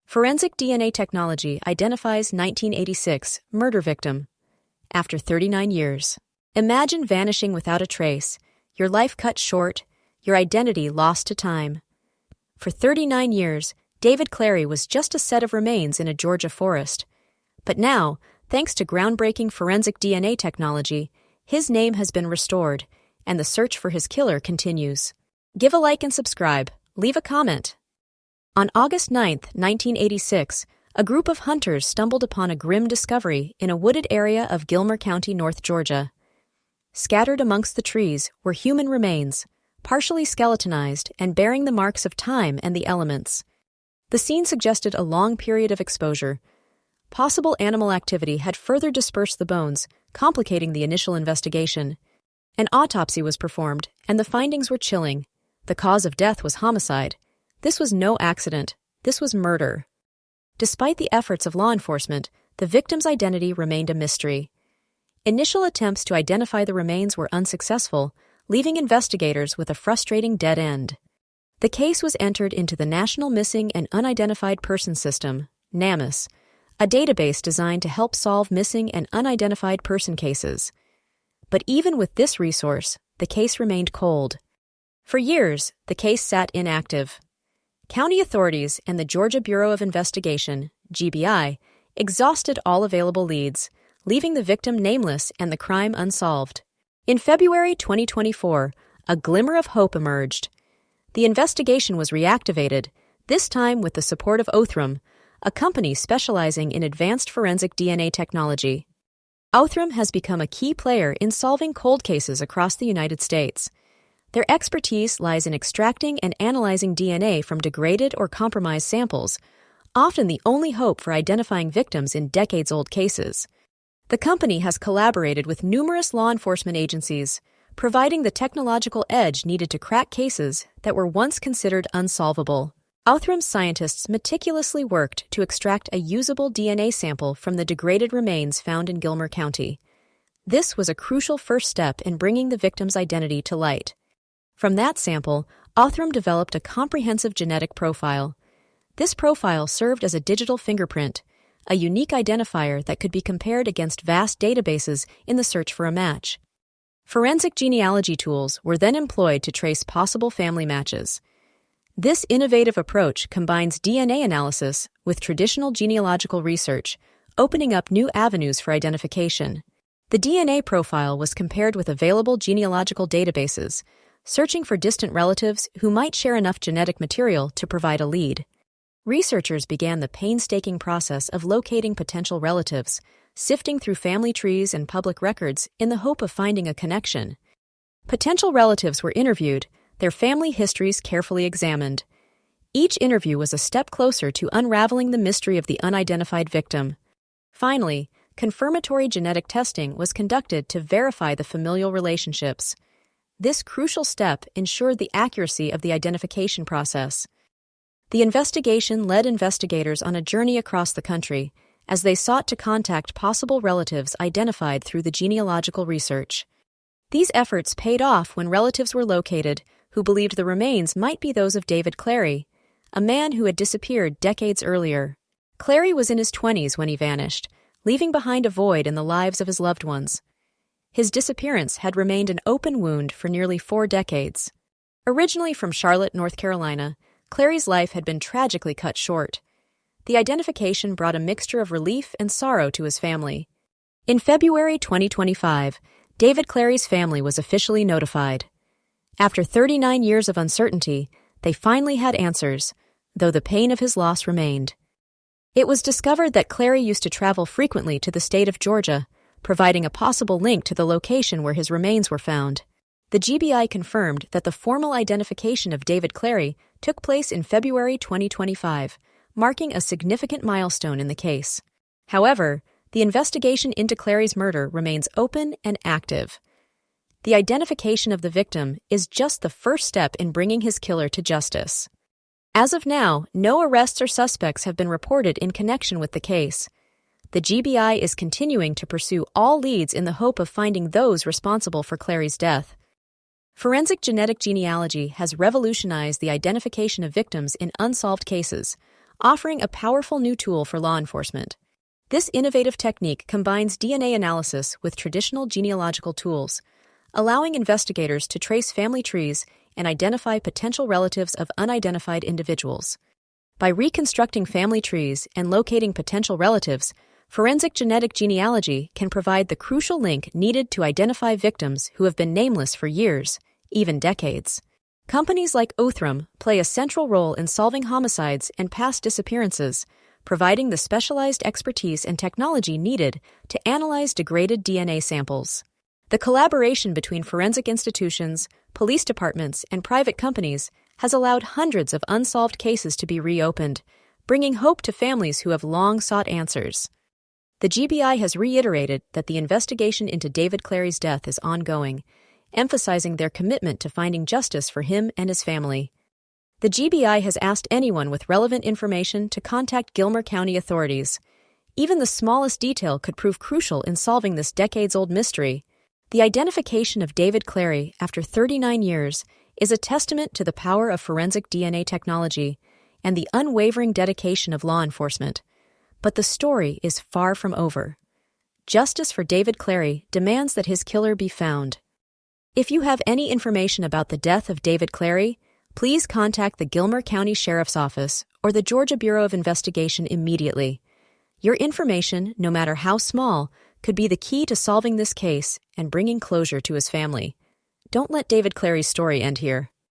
Forensic DNA technology identifies 1986 murder victim. After 39 years. Imagine vanishing without a trace, your life cut short, your identity lost to time. For 39 years, David Clary was just a set of remains in a Georgia forest. But now, thanks to groundbreaking forensic DNA technology, his name has been restored, and the search for his killer continues. Give a like and subscribe. Leave a comment. On August 9, 1986, a group of hunters stumbled upon a grim discovery in a wooded area of Gilmer County, North Georgia. Scattered amongst the trees were human remains, partially skeletonized and bearing the marks of time and the elements. The scene suggested a long period of exposure. Possible animal activity had further dispersed the bones, complicating the initial investigation. An autopsy was performed, and the findings were chilling. The cause of death was homicide. This was no accident. This was murder. Despite the efforts of law enforcement, the victim's identity remained a mystery. Initial attempts to identify the remains were unsuccessful, leaving investigators with a frustrating dead end. The case was entered into the National Missing and Unidentified Persons System, NamUs, a database designed to help solve missing and unidentified person cases. But even with this resource, the case remained cold. For years, the case sat inactive. County authorities and the Georgia Bureau of Investigation, GBI, exhausted all available leads, leaving the victim nameless and the crime unsolved. In February 2024, a glimmer of hope emerged. The investigation was reactivated, this time with the support of Othram, a company specializing in advanced forensic DNA technology. Othram has become a key player in solving cold cases across the United States. Their expertise lies in extracting and analyzing DNA from degraded or compromised samples, often the only hope for identifying victims in decades-old cases. The company has collaborated with numerous law enforcement agencies, providing the technological edge needed to crack cases that were once considered unsolvable. Othram's scientists meticulously worked to extract a usable DNA sample from the degraded remains found in Gilmer County. This was a crucial first step in bringing the victim's identity to light. From that sample, Othram developed a comprehensive genetic profile. This profile served as a digital fingerprint, a unique identifier that could be compared against vast databases in the search for a match. Forensic genealogy tools were then employed to trace possible family matches. This innovative approach combines DNA analysis with traditional genealogical research, opening up new avenues for identification. The DNA profile was compared with available genealogical databases, searching for distant relatives who might share enough genetic material to provide a lead. Researchers began the painstaking process of locating potential relatives, sifting through family trees and public records in the hope of finding a connection. Potential relatives were interviewed, their family histories carefully examined. Each interview was a step closer to unraveling the mystery of the unidentified victim. Finally, confirmatory genetic testing was conducted to verify the familial relationships. This crucial step ensured the accuracy of the identification process. The investigation led investigators on a journey across the country as they sought to contact possible relatives identified through the genealogical research. These efforts paid off when relatives were located who believed the remains might be those of David Clary, a man who had disappeared decades earlier. Clary was in his 20s when he vanished, leaving behind a void in the lives of his loved ones. His disappearance had remained an open wound for nearly 4 decades. Originally from Charlotte, North Carolina, Clary's life had been tragically cut short. The identification brought a mixture of relief and sorrow to his family. In February 2025, David Clary's family was officially notified. After 39 years of uncertainty, they finally had answers, though the pain of his loss remained. It was discovered that Clary used to travel frequently to the state of Georgia, providing a possible link to the location where his remains were found. The GBI confirmed that the formal identification of David Clary took place in February 2025, marking a significant milestone in the case. However, the investigation into Clary's murder remains open and active. The identification of the victim is just the first step in bringing his killer to justice. As of now, no arrests or suspects have been reported in connection with the case. The GBI is continuing to pursue all leads in the hope of finding those responsible for Clary's death. Forensic genetic genealogy has revolutionized the identification of victims in unsolved cases, offering a powerful new tool for law enforcement. This innovative technique combines DNA analysis with traditional genealogical tools, allowing investigators to trace family trees and identify potential relatives of unidentified individuals. By reconstructing family trees and locating potential relatives, forensic genetic genealogy can provide the crucial link needed to identify victims who have been nameless for years, even decades. Companies like Othram play a central role in solving homicides and past disappearances, providing the specialized expertise and technology needed to analyze degraded DNA samples. The collaboration between forensic institutions, police departments, and private companies has allowed hundreds of unsolved cases to be reopened, bringing hope to families who have long sought answers. The GBI has reiterated that the investigation into David Clary's death is ongoing, emphasizing their commitment to finding justice for him and his family. The GBI has asked anyone with relevant information to contact Gilmer County authorities. Even the smallest detail could prove crucial in solving this decades-old mystery. The identification of David Clary after 39 years is a testament to the power of forensic DNA technology and the unwavering dedication of law enforcement. But the story is far from over. Justice for David Clary demands that his killer be found. If you have any information about the death of David Clary, please contact the Gilmer County Sheriff's Office or the Georgia Bureau of Investigation immediately. Your information, no matter how small, could be the key to solving this case and bringing closure to his family. Don't let David Clary's story end here.